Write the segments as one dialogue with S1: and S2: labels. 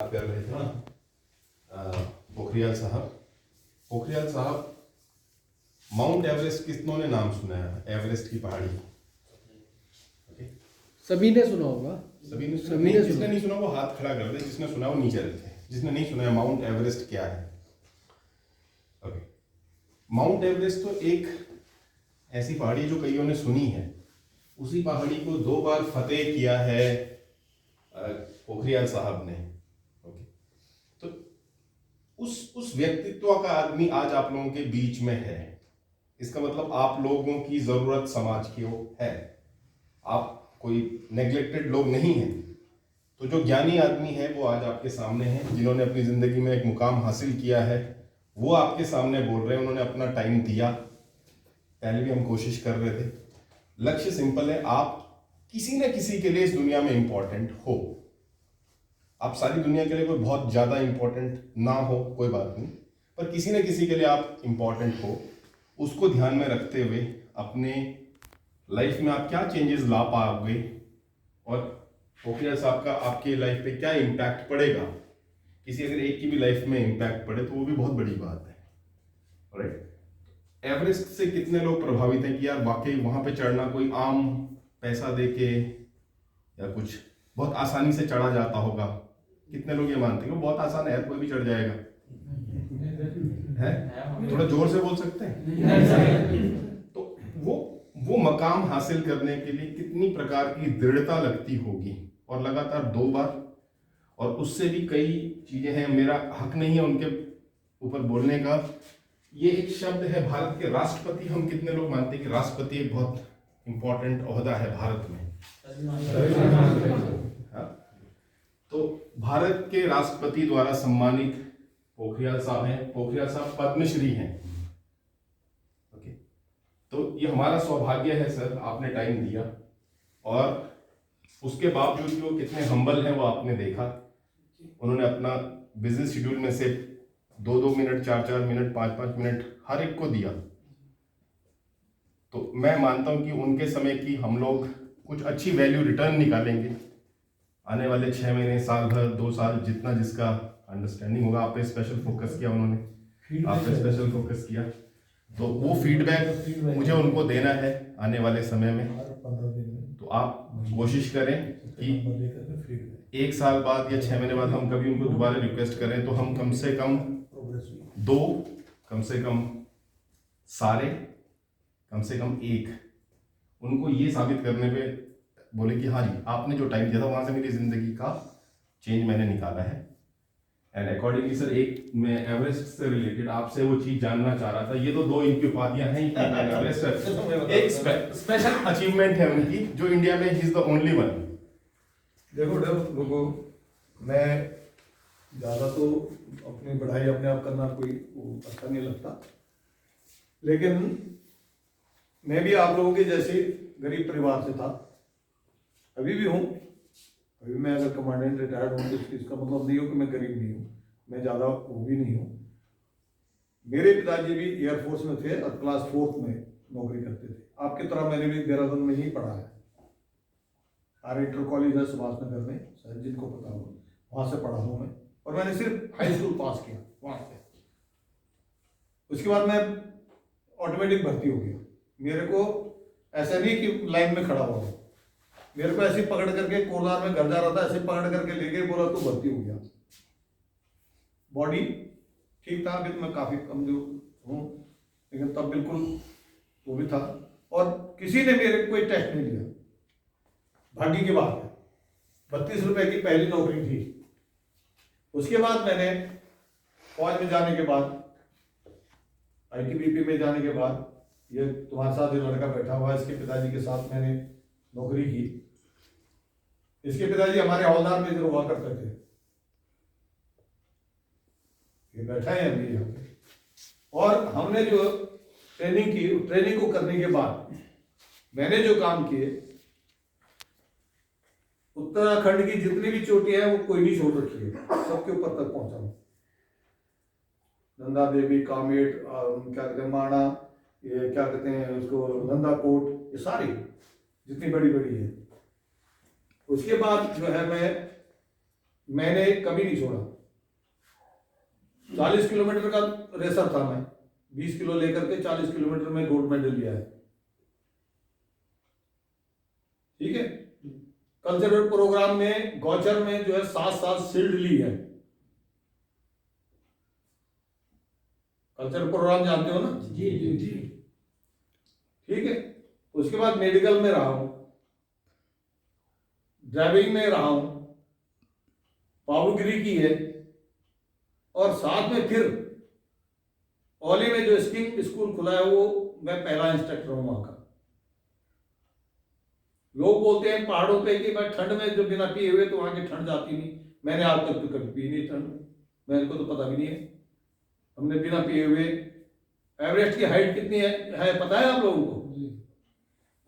S1: बात कर रहे थे ना पोखरियाल साहब माउंट एवरेस्ट कितनों ने नाम सुना है? एवरेस्ट की पहाड़ी
S2: सभी ने सुना होगा।
S1: सभी ने सुना। जिसने नहीं सुना वो हाथ खड़ा कर दे, जिसने सुना वो नीचे रखे, जिसने नहीं सुना है माउंट एवरेस्ट क्या है। ओके, माउंट एवरेस्ट तो एक ऐसी पहाड़ी जो कईयों ने सुनी है। उसी पहाड़ी को 2 बार फतेह किया है पोखरियाल साहब ने। ओके, तो उस व्यक्तित्व का आदमी आज आप लोगों के बीच में है। इसका मतलब आप लोगों की जरूरत समाज की है। आप कोई नेग्लेक्टेड लोग नहीं हैं। तो जो ज्ञानी आदमी है वो आज आपके सामने है, जिन्होंने अपनी जिंदगी में एक मुकाम हासिल किया है, वो आपके सामने बोल रहे हैं। उन्होंने अपना टाइम दिया। पहले भी हम कोशिश कर रहे थे। लक्ष्य सिंपल है, आप किसी न किसी के लिए इस दुनिया में इंपॉर्टेंट हो। आप सारी दुनिया के लिए कोई बहुत ज्यादा इंपॉर्टेंट ना हो, कोई बात नहीं, पर किसी न किसी के लिए आप इंपॉर्टेंट हो। उसको ध्यान में रखते हुए अपने लाइफ में आप क्या चेंजेस ला पाओगे और पोखरियाल साहब का आपके लाइफ पे क्या इम्पैक्ट पड़ेगा। किसी अगर एक की भी लाइफ में इम्पैक्ट पड़े तो वो भी बहुत बड़ी बात है। राइट, एवरेस्ट से कितने लोग प्रभावित हैं कि यार वाकई वहां पे चढ़ना कोई आम पैसा दे के या कुछ बहुत आसानी से चढ़ा जाता होगा? कितने लोग ये मानते हैं कि बहुत आसान है, कोई भी चढ़ जाएगा? है, थोड़ा जोर से बोल सकते हैं? तो वो मकाम हासिल करने के लिए कितनी प्रकार की दृढ़ता लगती होगी, और लगातार 2 बार, और उससे भी कई चीजें हैं। मेरा हक नहीं है उनके ऊपर बोलने का। ये एक शब्द है भारत के राष्ट्रपति। हम कितने लोग मानते हैं कि राष्ट्रपति एक बहुत इंपॉर्टेंट ओहदा है भारत में? हाँ? तो भारत के राष्ट्रपति द्वारा सम्मानित पोखरियाल साहब हैं। पोखरियाल साहब पद्मश्री हैं। ओके, तो ये हमारा सौभाग्य है सर, आपने टाइम दिया, और उसके बावजूद भी वो कितने हम्बल हैं वो आपने देखा। उन्होंने अपना बिजी शेड्यूल में से 2-2 मिनट, 4-4 मिनट, 5-5 मिनट हर एक को दिया। तो मैं मानता हूं कि उनके समय की हम लोग कुछ अच्छी वैल्यू रिटर्न निकालेंगे आने वाले 6 महीने, साल भर, 2 साल, जितना जिसका अंडरस्टैंडिंग होगा। आप पे स्पेशल फोकस किया उन्होंने, आप पे स्पेशल फोकस किया, तो वो फीडबैक मुझे उनको देना है आने वाले समय में। तो आप कोशिश करें कि 1 साल बाद या 6 महीने बाद हम कभी उनको दोबारा रिक्वेस्ट करें तो हम कम से कम 2, कम से कम सारे, कम से कम 1 उनको ये साबित करने पे बोले कि हाँ जी, आपने जो टाइम दिया था वहां से मेरी जिंदगी का चेंज मैंने निकाला है। एंड अकॉर्डिंगली सर, एक मैं एवरेस्ट से रिलेटेड आपसे वो चीज जानना चाह रहा था। ये तो 2 इनकी उपाधियां हैं एवरेस्ट एक स्पेशल अचीवमेंट है उनकी, जो इंडिया में he is the only one.
S3: देखो लोगों, मैं ज़्यादा तो अपनी बढ़ाई अपने आप करना कोई अच्छा नहीं लगता, लेकिन मैं भी आप लोगों के जैसे गरीब परिवार से था, अभी भी हूँ। अभी मैं अगर कमांडेंट रिटायर्ड हूँ तो इसका मतलब नहीं हो कि मैं गरीब नहीं हूँ, मैं ज़्यादा वो भी नहीं हूँ। मेरे पिताजी भी एयरफोर्स में थे और क्लास 4th में नौकरी करते थे। आपकी तरह मैंने भी देहरादून में ही पढ़ा है। आर इंटर कॉलेज है सुभाष नगर में, शायद जिनको पता हो, वहाँ से पढ़ा हूँ मैं। और मैंने सिर्फ हाई स्कूल पास किया वहाँ से। उसके बाद मैं ऑटोमेटिक भर्ती हो गया। मेरे को ऐसा नहीं कि लाइन में खड़ा हुआ, मेरे को ऐसे पकड़ करके कोलार में घर जा रहा था, ऐसे पकड़ करके लेके बोला तो भर्ती हो गया। बॉडी ठीक था, अभी तो मैं काफी कमजोर हूँ, लेकिन तब बिल्कुल वो भी था। और किसी ने मेरे कोई टेस्ट नहीं लिया। भाग्य की बात है, 32 रुपए की पहली नौकरी थी। उसके बाद मैंने फौज में जाने के बाद, ITBP में जाने के बाद, ये तुम्हारे साथ जो लड़का बैठा हुआ है, इसके पिताजी के साथ मैंने नौकरी की। इसके पिताजी हमारे हवलदार में हुआ करते थे। ये बैठा है अभी यहाँ पे। और हमने जो ट्रेनिंग की, ट्रेनिंग को करने के बाद मैंने जो काम किए, उत्तराखंड की जितनी भी चोटियां हैं वो कोई नहीं छोड़ रखी है, सबके ऊपर तक पहुंचा हूं। नंदा देवी, कामेट, क्या कहते हैं माणा, ये क्या कहते हैं उसको, नंदा कोट, ये सारी जितनी बड़ी बड़ी है। उसके बाद जो है मैं मैंने कभी नहीं छोड़ा। 40 किलोमीटर का रेसर था मैं, 20 किलो लेकर के 40 किलोमीटर में गोल्ड मेडल लिया है। ठीक है। कल्चरल प्रोग्राम में गौचर में जो है 7 शील्ड ली है। कल्चरल प्रोग्राम जानते हो ना?
S2: जी जी जी।
S3: ठीक है। उसके बाद मेडिकल में रहा हूं, ड्राइविंग में रहा हूं, पावुगिरी की है, और साथ में फिर ओली में जो स्कीइंग स्कूल खुला है वो मैं पहला इंस्ट्रक्टर हूं वहां का। लोग बोलते हैं पहाड़ों पे कि मैं ठंड में जो बिना पिए हुए तो वहां की ठंड जाती नहीं। मैंने आज तक तो कभी पी नहीं ठंड, मेरे को तो पता भी नहीं है। हमने बिना पिए हुए, एवरेस्ट की हाइट कितनी है पता है आप लोगों को?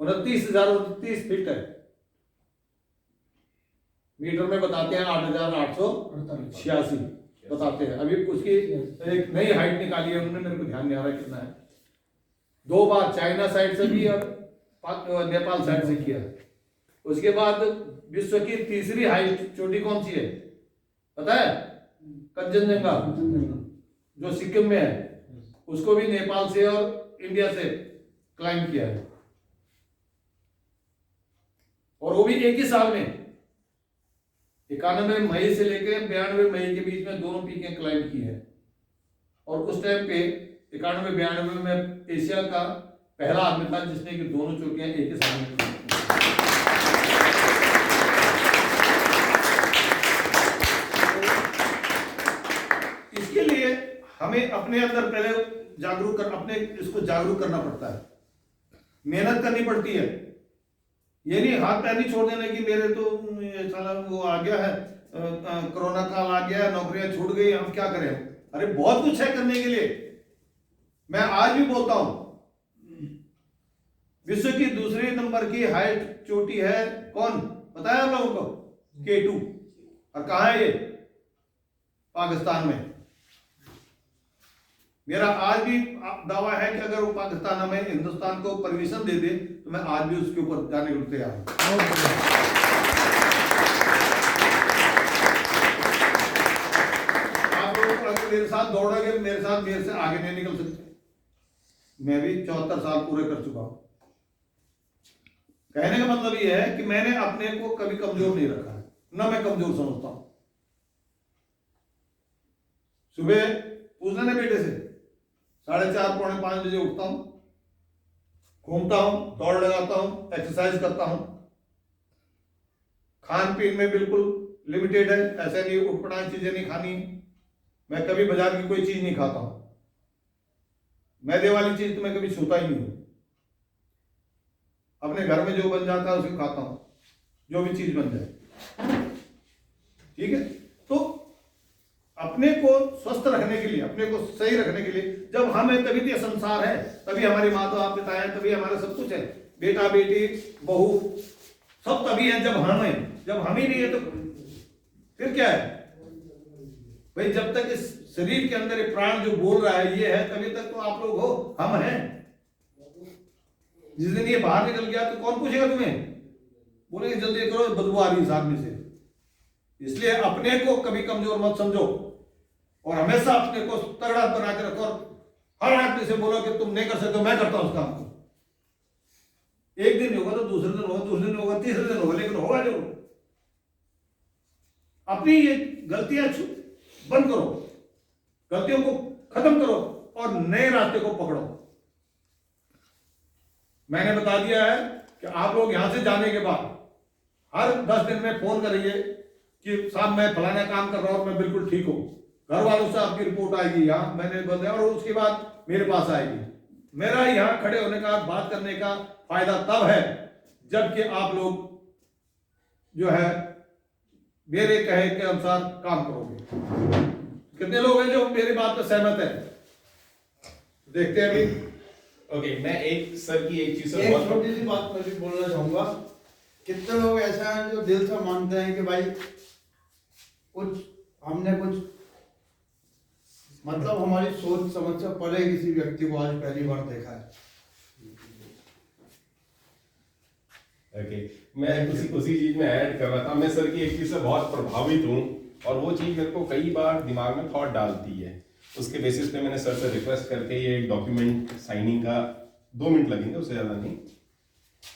S3: 29,029 फीट है। मीटर में बताते हैं 8,886 बताते हैं। अभी उसकी एक नई हाइट निकाली है उन्होंने, मेरे को ध्यान नहीं आ रहा कितना है। 2 बार चाइना साइड से भी और नेपाल साइड से किया। उसके बाद विश्व की तीसरी हाइट चोटी कौन सी है पता है? कंचनजंगा, जो सिक्किम में है, उसको भी नेपाल से और इंडिया से क्लाइंब किया है, और वो भी एक ही साल में। 91 मई से लेकर 92 मई के बीच में दोनों पीकें क्लाइंब की है। और उस टाइम पे 91-92 में एशिया का पहला आदमी था जिसने कि दोनों चोटियां एक ही साल में। इसके लिए हमें अपने अंदर पहले अपने इसको जागरूक करना पड़ता है, मेहनत करनी पड़ती है। ये नहीं हाथ पैर नहीं छोड़ देना कि मेरे तो साला वो आ गया है, कोरोना काल आ गया, नौकरियां छूट गई, हम क्या करें। अरे बहुत कुछ है करने के लिए। मैं आज भी बोलता हूं विश्व की दूसरे नंबर की हाइट चोटी है कौन पता है आप लोगों को? K2। और कहां है ये? पाकिस्तान में। मेरा आज भी दावा है कि अगर वो पाकिस्तान हमें हिंदुस्तान को परमिशन दे दे तो मैं आज भी उसके ऊपर जाने को तैयार हूं। आप लोग अगर मेरे साथ दौड़ोगे, मेरे से आगे नहीं निकल सकते। मैं भी 74 साल पूरे कर चुका हूं। कहने का मतलब यह है कि मैंने अपने को कभी कमजोर नहीं रखा है, ना मैं कमजोर समझता हूं। सुबह पूछना ना बेटे से, 4:30 पौने 5 बजे उठता हूं, घूमता हूं, दौड़ लगाता हूं, एक्सरसाइज करता हूं। खान पीन में बिल्कुल लिमिटेड है, ऐसे नहीं उठपटांग चीजें नहीं खानी। मैं कभी बाजार की कोई चीज नहीं खाता हूं। मैदे वाली चीज तो मैं कभी छूता ही नहीं हूं। अपने घर में जो बन जाता है उसे खाता हूं, जो भी चीज बन जाए। ठीक है। तो अपने को स्वस्थ रखने के लिए, अपने को सही रखने के लिए, जब हम है तभी तो संसार है, तभी हमारी माता पिता है, तभी हमारा सब कुछ है। बेटा बेटी बहू सब तभी है जब हम है। जब हम ही नहीं है तो फिर क्या है भाई? जब तक इस शरीर के अंदर प्राण जो बोल रहा है ये है, तभी तक तो आप लोग हो, हम हैं। जिस दिन ये बाहर निकल गया तो कौन पूछेगा तुम्हें? बोलेंगे जल्दी करो, बदबू आ रही इस आदमी से। इसलिए अपने को कभी कमजोर मत समझो और हमेशा अपने को तगड़ा बना के रखो। और हर आदमी से बोलो कि तुम नहीं कर सकते, मैं करता हूं उस काम को। एक दिन होगा तो दूसरे दिन होगा, दूसरे दिन होगा, तीसरे दिन होगा, लेकिन होगा जरूर। अपनी ये गलतियां बंद करो, गलतियों को खत्म करो और नए रास्ते को पकड़ो। मैंने बता दिया है कि आप लोग यहां से जाने के बाद हर 10 दिन में फोन करिए कि साहब मैं फलाना काम कर रहा हूं, मैं बिल्कुल ठीक हूं। घर वालों से आपकी रिपोर्ट आएगी, यहां मैंने बताया, और उसके बाद मेरे पास आएगी। मेरा यहां खड़े होने का, बात करने का फायदा तब है जबकि आप लोग जो है मेरे कहे के अनुसार काम करोगे। कितने लोग हैं जो मेरी बात पर सहमत है? देखते हैं अभी।
S1: ओके, मैं एक सर की एक चीज
S2: एक छोटी सी बात मैं भी बोलना चाहूंगा। कितने लोग ऐसा हैं जो दिल से मानते हैं कि भाई कुछ हमने कुछ मतलब हमारी सोच समझ से परे किसी व्यक्ति को आज पहली बार देखा है।
S1: ओके, मैं उसी चीज में ऐड कर रहा था। मैं सर की एक चीज से बहुत प्रभावित हूँ और वो चीज़ मेरे को कई बार दिमाग में थॉट डालती है। उसके बेसिस पे मैंने सर से रिक्वेस्ट करके ये डॉक्यूमेंट साइनिंग का 2 मिनट लगेंगे, उससे ज़्यादा नहीं।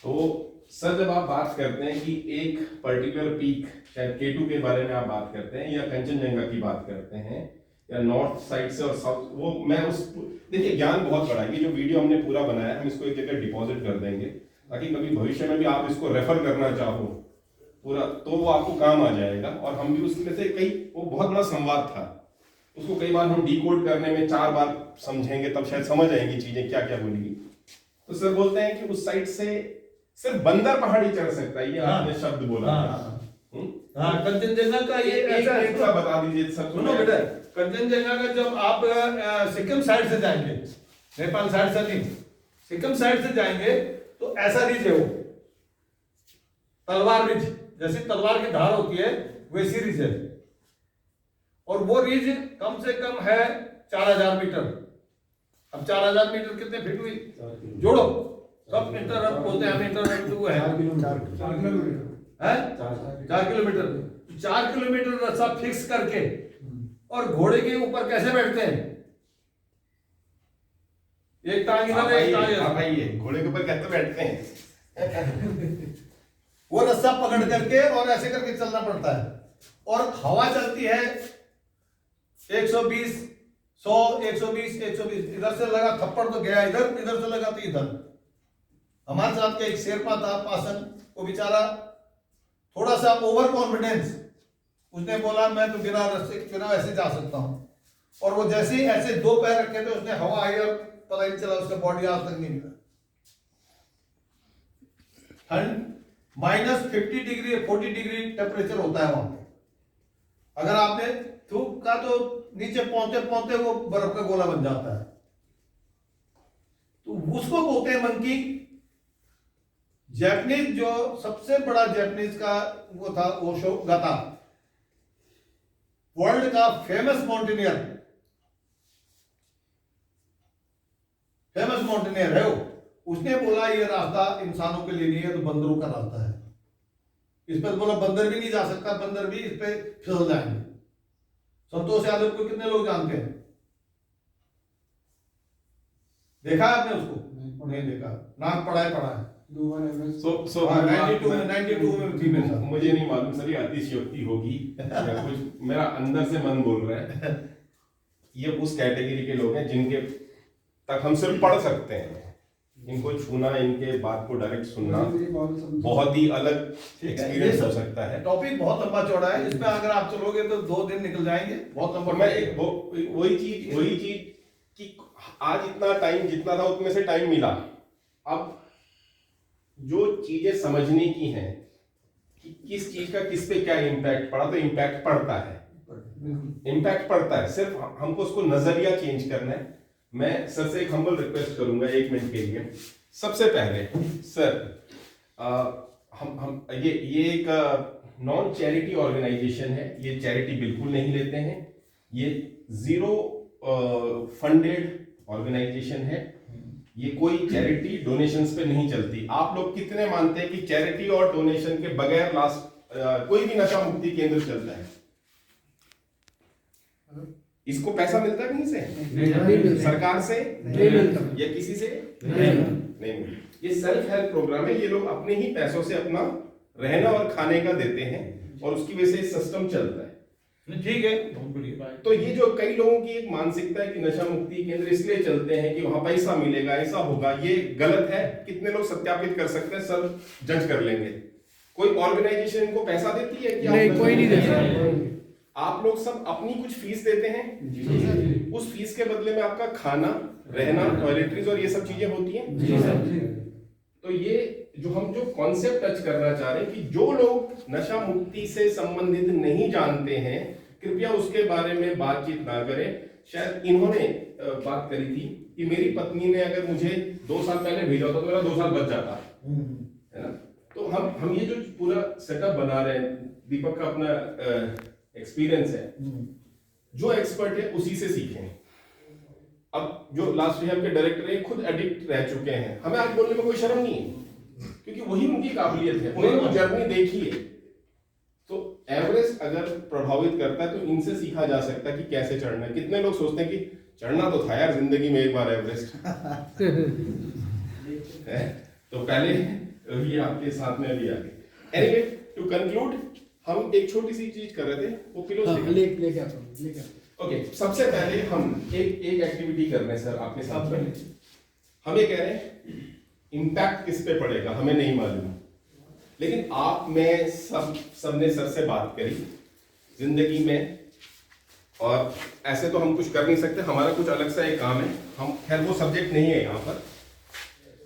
S1: तो सर जब आप बात करते हैं कि एक पर्टिकुलर पीक, शायद K2 के बारे में आप बात करते हैं या कंचनजंगा की बात करते हैं या नॉर्थ साइड से और साउथ, वो मैं उस, देखिए ज्ञान बहुत बड़ा है। ये जो वीडियो हमने पूरा बनाया हम इसको एक जगह डिपॉजिट कर देंगे ताकि कभी भविष्य में भी आप इसको रेफर करना चाहो पूरा, तो वो आपको काम आ जाएगा। और हम भी उसमें से कई, वो बहुत बड़ा संवाद था, उसको कई बार हम डिकोड करने में 4 बार समझेंगे तब शायद समझ आएंगी चीजें क्या क्या बोलेगी। तो सर बोलते हैं कि उस साइड से सिर्फ बंदर पहाड़ी चढ़ सकता है, ये आपने शब्द बोला।
S3: हाँ, कंचनजंगा का ये ऐसा
S1: एक बता दीजिए सब।
S3: सुनो बेटा, कंचनजंगा का जब आप सिक्किम साइड से जाएंगे, नेपाल साइड से नहीं, सिक्किम साइड से जाएंगे तो ऐसा रिज है वो, तलवार रिज, जैसे तलवार की धार होती है वैसी रिज है। और वो रिज कम से कम है 4000 मीटर। अब 4000 मीटर कितने फीट हुई, जोड़ो सब मीटर, अब बोलते हैं मीटर वो है 4 किलोमीटर। 4 किलोमीटर रास्ता फिक्स करके और घोड़े के ऊपर कैसे बैठते हैं, एक टांग इधर एक टांग इधर,
S1: घोड़े के ऊपर कैसे बैठते हैं
S3: वो रस्सा पकड़ करके और ऐसे करके चलना पड़ता है। और हवा चलती है 120, 100, 120, 120, इधर से लगा थप्पड़ तो गया इधर, इधर से लगा तो इधर। हमारे साथ के एक शेरपा था पासन, वो बेचारा थोड़ा सा ओवर कॉन्फिडेंस, उसने बोला मैं तो बिना रस्से बिना ऐसे जा सकता हूं। और वो जैसे ही ऐसे 2 पैर रखे थे उसने हवा आई और पता ही नहीं चला, उसका बॉडी आज तक नहीं मिला। ठंड -50 डिग्री 40 डिग्री टेम्परेचर होता है वहां पे। अगर आपने थूक का तो नीचे पहुंचते पहुंचते वो बर्फ का गोला बन जाता है। तो उसको बोलते हैं मंकी। जैपनीज जो सबसे बड़ा जैपनीज का वो था ओशो गाता, वर्ल्ड का फेमस माउंटेनियर है वो। उसने बोला ये रास्ता इंसानों के लिए नहीं है, तो बंदरों का रास्ता है। इस पर बोला बंदर भी नहीं जा सकता, बंदर भी इस पे फिसल जाएंगे। संतोष यादव को कितने लोग जानते हैं, देखा है आपने उसको? नहीं देखा, नाम पढ़ा है।
S1: So,
S3: 92 में थी मेरे साथ।
S1: मुझे नहीं मालूम सर, ये अतिशयोक्ति होगी या कुछ मेरा अंदर से मन बोल रहा है। ये उस कैटेगरी के लोग हैं जिनके तक हम सिर्फ पढ़ सकते हैं, इनको छूना, इनके बात को डायरेक्ट सुनना बहुत ही अलग एक्सपीरियंस हो सकता है।
S3: टॉपिक बहुत लंबा चौड़ा है, इसमें अगर आप चलोगे तो 2 दिन निकल जाएंगे, बहुत लंबा।
S1: मैं वही चीज कि आज इतना टाइम जितना था उतने से टाइम मिला, अब जो चीजें समझने की हैं कि किस चीज का किस पे क्या इम्पैक्ट पड़ा, तो इम्पैक्ट पड़ता है, सिर्फ हमको उसको नजरिया चेंज करना है। मैं सर से एक हम्बल रिक्वेस्ट करूंगा 1 मिनट के लिए। सबसे पहले सर, हम ये एक नॉन चैरिटी ऑर्गेनाइजेशन है, ये चैरिटी बिल्कुल नहीं लेते हैं, ये 0 फंडेड ऑर्गेनाइजेशन है, ये कोई चैरिटी डोनेशंस पे नहीं चलती। आप लोग कितने मानते हैं कि चैरिटी और डोनेशन के बगैर कोई भी नशा मुक्ति केंद्र चलता है? इसको पैसा मिलता है कहीं से? नहीं। सरकार से नहीं, या किसी से नहीं। ये सेल्फ हेल्प प्रोग्राम है, ये लोग अपने ही पैसों से अपना रहना और खाने का देते हैं और उसकी वजह से सिस्टम चलता है।
S3: ठीक है, बहुत बढ़िया।
S1: तो ये जो कई लोगों की एक मानसिकता है कि नशा मुक्ति केंद्र इसलिए चलते हैं कि वहां पैसा मिलेगा, ऐसा होगा, ये गलत है। कितने लोग सत्यापित कर सकते हैं सर, जज कर लेंगे। कोई ऑर्गेनाइजेशन इनको पैसा देती है क्या?
S4: नहीं, कोई नहीं देता।
S1: आप लोग सब अपनी कुछ फीस देते हैं, उस फीस के बदले में आपका खाना, रहना, टॉयलेटरीज और ये सब चीजें होती हैं। तो ये जो कॉन्सेप्ट टच करना चाह रहे हैं कि जो लोग नशा मुक्ति से संबंधित नहीं जानते हैं, कृपया उसके बारे में बातचीत ना करें। शायद इन्होंने बात करी थी कि मेरी पत्नी ने अगर मुझे 2 साल पहले भेजा होता तो मेरा 2 साल बच जाता है ना। तो हम ये जो पूरा सेटअप बना रहे हैं, दीपक का अपना एक्सपीरियंस है, जो एक्सपर्ट है उसी से सीखें। अब जो लास्ट रिहैब के डायरेक्टर है खुद एडिक्ट रह चुके हैं, हमें आज बोलने में कोई शर्म नहीं है, क्योंकि वही उनकी काबिलियत है, उन्होंने वो जर्नी देखी है। तो एवरेस्ट अगर प्रभावित करता है तो इनसे सीखा जा सकता है कि कैसे चढ़ना है। कितने लोग सोचते हैं कि चढ़ना तो था यार जिंदगी में एक बार एवरेस्ट तो पहले ये आपके साथ में अभी आ गए। एनीवे टू कंक्लूड, हम एक छोटी सी चीज कर रहे थे, वो पिलो ओके। सबसे पहले हम एक एक्टिविटी कर रहे हैं सर आपके साथ में। हम ये कह रहे हैं इम्पैक्ट किस पे पड़ेगा हमें नहीं मालूम, लेकिन आप में सबने सर से बात करी जिंदगी में, और ऐसे तो हम कुछ कर नहीं सकते, हमारा कुछ अलग सा एक काम है, हम खैर वो सब्जेक्ट नहीं है यहाँ पर।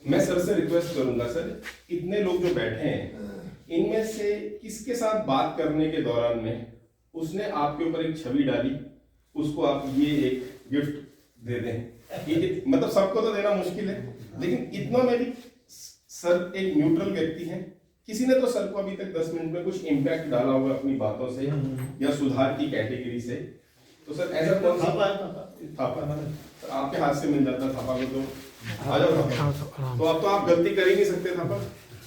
S1: मैं सर से रिक्वेस्ट करूंगा सर, इतने लोग जो बैठे हैं इनमें से किसके साथ बात करने के दौरान में उसने आपके ऊपर एक छवि डाली, उसको आप ये एक गिफ्ट दे दें। मतलब सबको तो देना मुश्किल है, लेकिन इतना में भी सर एक न्यूट्रल व्यक्ति है, किसी ने तो सर को अभी तक 10 मिनट में कुछ इम्पैक्ट डाला होगा अपनी बातों से या सुधार की कैटेगरी से। तो सर ऐसा कौन सा थापा सर आपके हाथ से मिल जाता थापा को, तो आ जाओ थापा। तो अब तो आप गलती कर ही नहीं सकते थापा,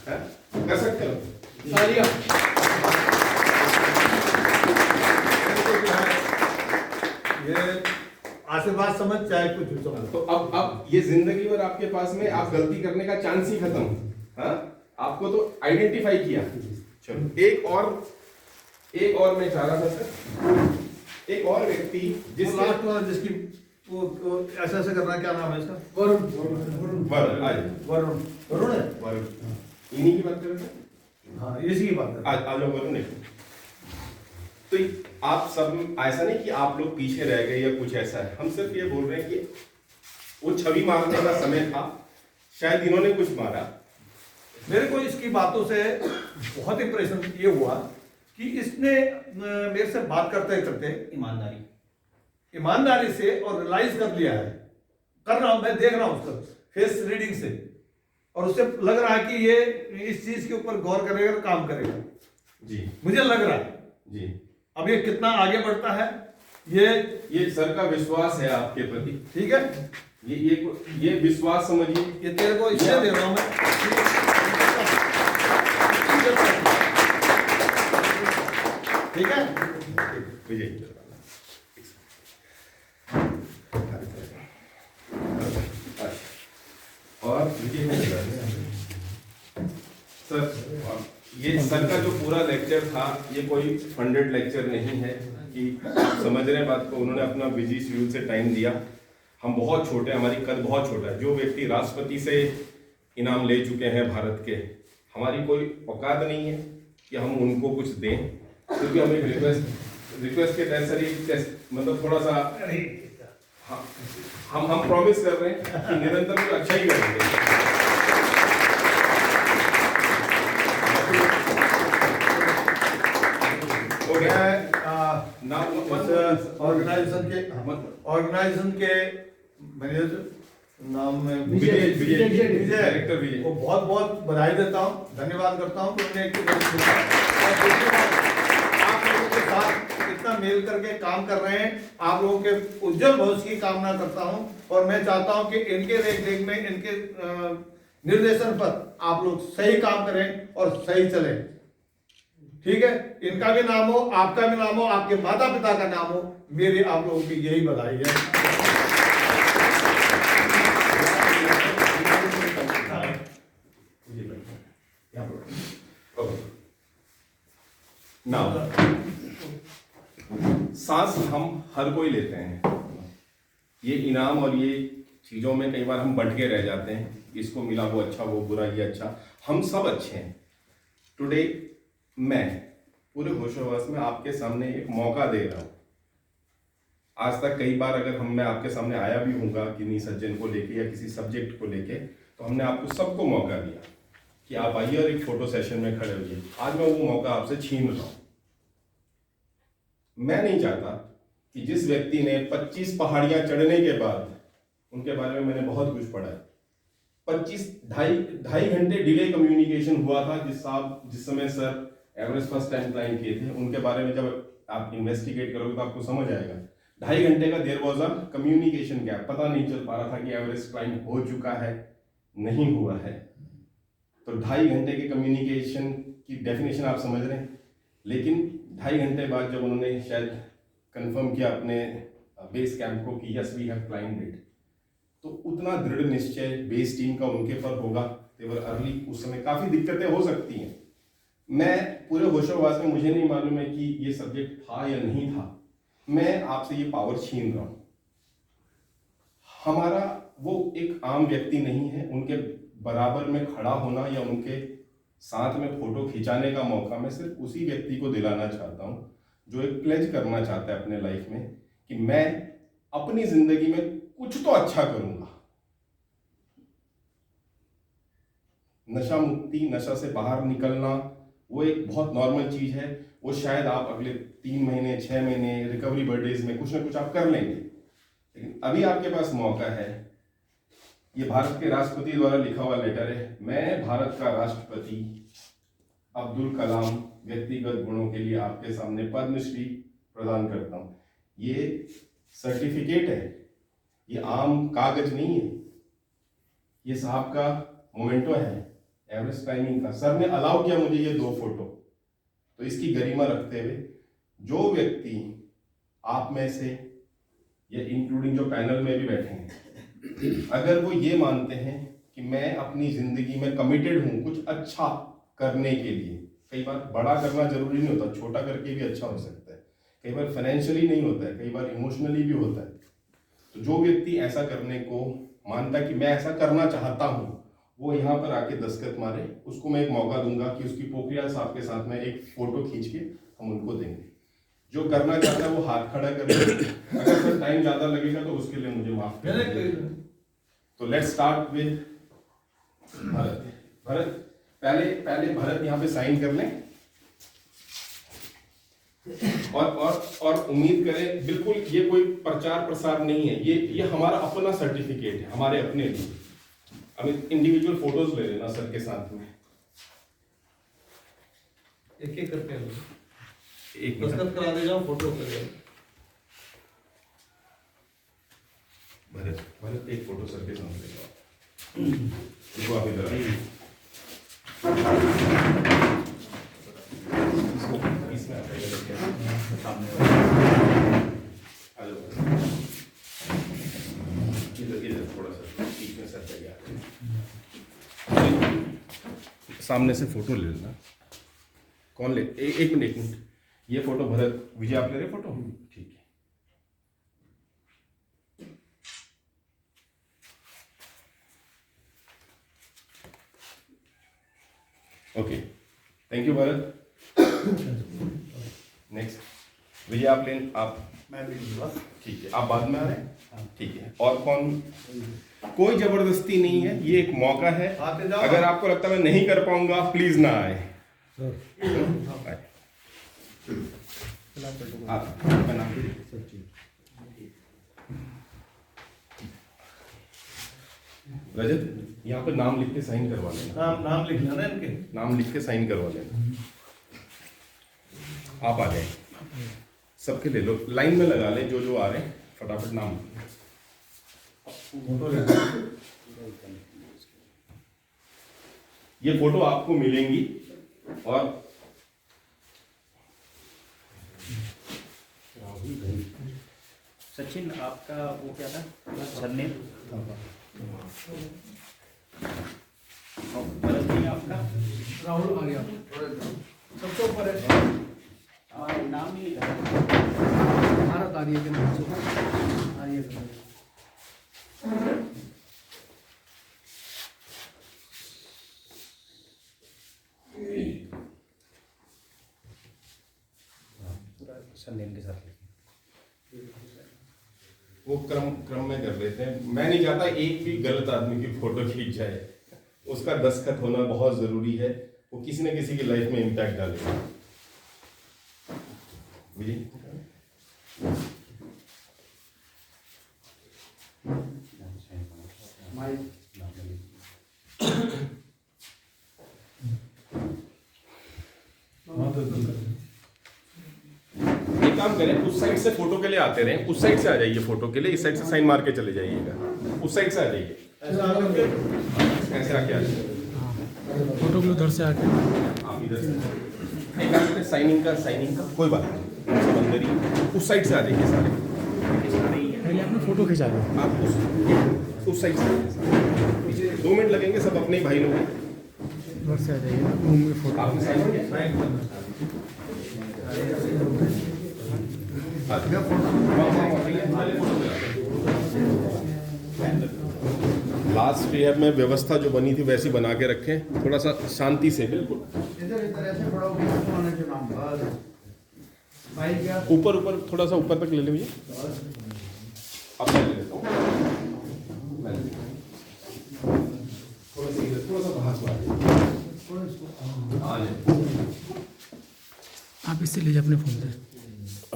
S1: कर सकते हो।
S3: ये आशीर्वाद समझ चाहे कुछ भी समझ।
S1: तो अब ये जिंदगी भर आपके पास में आप गलती करने का चांस ही खत्म। हाँ, आपको तो आइडेंटिफाई किया। चलो एक और मैं चाह रहा था सर, एक और व्यक्ति
S3: जिसकी वो ऐसा ऐसा करना, क्या नाम है इसका?
S1: वरुण
S3: वरुण है।
S1: वरुण इन्हीं की बात कर रहे थे।
S3: हाँ, इसी की बात है।
S1: आज लोग वरुण है। तो आप सब ऐसा नहीं कि आप लोग पीछे रह गए या कुछ ऐसा है, हम सिर्फ ये बोल रहे हैं कि वो छवि मारने का समय था, शायद इन्होंने कुछ मारा।
S3: मेरे को इसकी बातों से बहुत इंप्रेशन ये हुआ कि इसने मेरे से बात करते करते ईमानदारी से और रियलाइज कर लिया है, कर रहा हूं मैं, देख रहा हूं उसका फेस रीडिंग से, और उससे लग रहा है कि ये इस चीज के ऊपर गौर करेगा, काम करेगा
S1: जी,
S3: मुझे लग रहा है
S1: जी।
S3: अब ये कितना आगे बढ़ता है,
S1: ये सर का विश्वास है आपके प्रति।
S3: ठीक है,
S1: ये विश्वास समझिए,
S3: ये तेरे को इसलिए दे रहा हूं मैं, ठीक है
S1: विजय। और सर, ये सर का जो पूरा लेक्चर था ये कोई फंडेड लेक्चर नहीं है कि आप समझ रहे हैं बात को। उन्होंने अपना बिजी शेड्यूल से टाइम दिया। हम बहुत छोटे हैं, हमारी कद बहुत छोटा है। जो व्यक्ति राष्ट्रपति से इनाम ले चुके हैं भारत के, हमारी कोई औकात नहीं है कि हम उनको कुछ दें, क्योंकि हम एक रिक्वेस्ट के तहत सर मतलब थोड़ा सा हम प्रॉमिस कर रहे हैं कि निरंतर कुछ अच्छा ही करेंगे।
S3: ऑर्गेनाइजेशन के मैनेजर नाम में
S1: विजय, डायरेक्टर विजय,
S3: वो बहुत बहुत बधाई देता हूँ, धन्यवाद करता हूँ कि उन्होंने आप लोगों के साथ इतना मेल करके काम कर रहे हैं। आप लोगों के उज्जवल भविष्य की कामना करता हूँ, और मैं चाहता हूँ कि इनके देख रेख में, इनके निर्देशन पर आप लोग सही काम करें और सही चलें। ठीक है, इनका भी नाम हो, आपका भी नाम हो, आपके माता पिता का नाम हो, मेरी आप लोगों की यही बधाई है।
S1: नाउ सांस हम हर कोई लेते हैं। ये इनाम और ये चीजों में कई बार हम बंट के रह जाते हैं, इसको मिला वो अच्छा, वो बुरा, ये अच्छा। हम सब अच्छे हैं। टुडे मैं पूरे होशोहवास में आपके सामने एक मौका दे रहा हूं। आज तक कई बार अगर मैं आपके सामने आया भी हूँगा किन्हीं सज्जन को लेके या किसी सब्जेक्ट को लेके, तो हमने आपको सबको मौका दिया कि आप आइए और एक फोटो सेशन में खड़े होइए। आज मैं वो मौका आपसे छीन रहा हूं। मैं नहीं चाहता कि जिस व्यक्ति ने 25 पहाड़ियां चढ़ने के बाद, उनके बारे में मैंने बहुत कुछ पढ़ा है, ढाई घंटे डिले कम्युनिकेशन हुआ था जिस समय sir Everest first time climb किए थे। उनके बारे में जब आप इन्वेस्टिगेट करोगे तो आपको समझ आएगा। 2.5 घंटे का there was a communication gap, पता नहीं चल पा रहा था कि एवरेस्ट क्लाइंब हो चुका है नहीं हुआ है। तो 2.5 घंटे के कम्युनिकेशन की डेफिनेशन आप समझ रहे हैं। लेकिन 2.5 घंटे बाद जब उन्होंने शायद कंफर्म किया अपने बेस कैंप को कि yes we have climbed it, तो उतना दृढ़ निश्चय बेस टीम का उनके पर होगा। देवर अर्ली, उस समय काफ़ी दिक्कतें हो सकती हैं। मैं पूरे होशोहवास में, मुझे नहीं मालूम है कि ये सब्जेक्ट था या नहीं था, मैं आपसे ये पावर छीन रहा हूँ। हमारा वो एक आम व्यक्ति नहीं है, उनके बराबर में खड़ा होना या उनके साथ में फोटो खिंचाने का मौका मैं सिर्फ उसी व्यक्ति को दिलाना चाहता हूँ जो एक प्लेज करना चाहता है अपने लाइफ में कि मैं अपनी जिंदगी में कुछ तो अच्छा करूंगा। नशा मुक्ति, नशा से बाहर निकलना, वो एक बहुत नॉर्मल चीज है। वो शायद आप अगले 3 महीने, 6 महीने रिकवरी बर्थडेज में कुछ ना कुछ आप कर लेंगे, लेकिन अभी आपके पास मौका है। ये भारत के राष्ट्रपति द्वारा लिखा हुआ लेटर है। मैं भारत का राष्ट्रपति अब्दुल कलाम व्यक्तिगत गुणों के लिए आपके सामने पद्मश्री प्रदान करता हूं। ये सर्टिफिकेट है, ये आम कागज नहीं है, ये साहब का मोमेंटो है एवरेस्ट क्लाइंबिंग का। सर ने अलाउ किया मुझे ये 2 फोटो, तो इसकी गरिमा रखते हुए जो व्यक्ति आप में से या इंक्लूडिंग जो पैनल में भी बैठे हैं, अगर वो ये मानते हैं कि मैं अपनी जिंदगी में कमिटेड हूं कुछ अच्छा करने के लिए, कई बार बड़ा करना जरूरी नहीं होता, छोटा करके भी अच्छा हो सकता है, कई बार फाइनेंशियली नहीं होता है, कई बार इमोशनली भी होता है। तो जो व्यक्ति ऐसा करने को मानता है कि मैं ऐसा करना चाहता हूं, वो यहाँ पर आके दस्तखत मारे। उसको मैं एक मौका दूंगा कि उसकी पोखरियाल साहब के साथ में एक फोटो खींच के हम उनको देंगे। जो करना चाहता है वो हाथ खड़ा कर ले। अगर सर टाइम ज्यादा लगेगा तो उसके लिए मुझे माफ कर दीजिए। तो let's start with Bharat. Bharat पहले भरत यहाँ पे साइन कर लें और उम्मीद करें, बिल्कुल ये कोई प्रचार प्रसार नहीं है, ये हमारा अपना सर्टिफिकेट है, हमारे अपने लिए। अब इंडिविजुअल फोटोज ले लेना सर के साथ में,
S3: एक एक करके
S1: एक
S3: दस्तखत करा दे जाओ, फोटो कर
S1: भरत एक फोटो सर के सामने ले जाओ। देखो आप इधर आइए, इसमें आप सामने इधर थोड़ा सा बीच में सर पे गया, सामने से फोटो ले लेना। कौन ले? एक मिनट, ये फोटो भरत विजय आप ले रहे फोटो? ठीक है। Okay, thank you Bharat. Next Vijay आप ले, आप
S2: मैं भी लूंगा।
S1: ठीक है, आप बाद में आ रहे हैं? ठीक है। और कौन? कोई जबरदस्ती नहीं है, ये एक मौका है।
S2: आते जाओ।
S1: अगर आपको लगता है मैं नहीं कर पाऊंगा, प्लीज ना आए। आपका नाम? रजत, यहाँ पे नाम लिख के साइन करवा लेना।
S3: नाम लिखना ना इनके,
S1: नाम लिख के साइन करवा लेना। आप आ जाए, सबके ले लो, लाइन में लगा ले, जो जो आ रहे हैं फटाफट नाम। ये फोटो आपको मिलेंगी और
S4: सचिन आपका वो क्या था सरनेम? भरत जी आपका?
S3: राहुल आ गया सबसे ऊपर है,
S4: नाम नहीं लिखा।
S3: भारत आ रही है आ रही है।
S4: सरनेम के साथ
S1: वो क्रम में कर लेते हैं। मैं नहीं चाहता एक भी गलत आदमी की फोटो खींच जाए, उसका दस्तखत होना बहुत जरूरी है, वो किसी न किसी की लाइफ में इम्पैक्ट डालेगा। विजय एक काम करें, उस साइड से फोटो के लिए आते रहे, उस साइड से आ जाइए फोटो के लिए, इस साइड से साइन मार के चले जाइएगा, उस साइड से आ जाइए, ऐसे आके आ जाइए,
S5: फोटो के उधर से आके
S1: आप इधर से साइनिंग का कोई बात नहीं, सब अंदर ही उस साइड से आ जाइए सारे,
S4: पहले अपना फोटो खिंचा लो।
S1: आप उस साइड से आइए सारे। 2 मिनट लगेंगे, सब अपने ही भाई लोग हैं।
S4: उधर से आ जाइए ना, घूम के फोटो।
S1: आपने साइन किया? लास्ट रिहैब में व्यवस्था जो बनी थी वैसी बना के रखें, थोड़ा सा शांति से, बिल्कुल
S2: इधर इधर ऐसे पड़ा होने के नाम बस भाई क्या
S1: ऊपर थोड़ा सा ऊपर तक ले लीजिए। अब मैं ले लेता हूँ, मैं ले लेता हूँ। थोड़ा सा बाहर को आ जाइए।
S5: आप इससे ले जाए अपने फ़ोन से।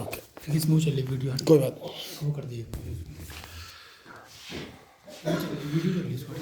S1: ओके,
S5: लेकिन इसमें वो चले वीडियो
S1: कोई बात नहीं।
S5: वो कर दिए वीडियो कर ली इसको।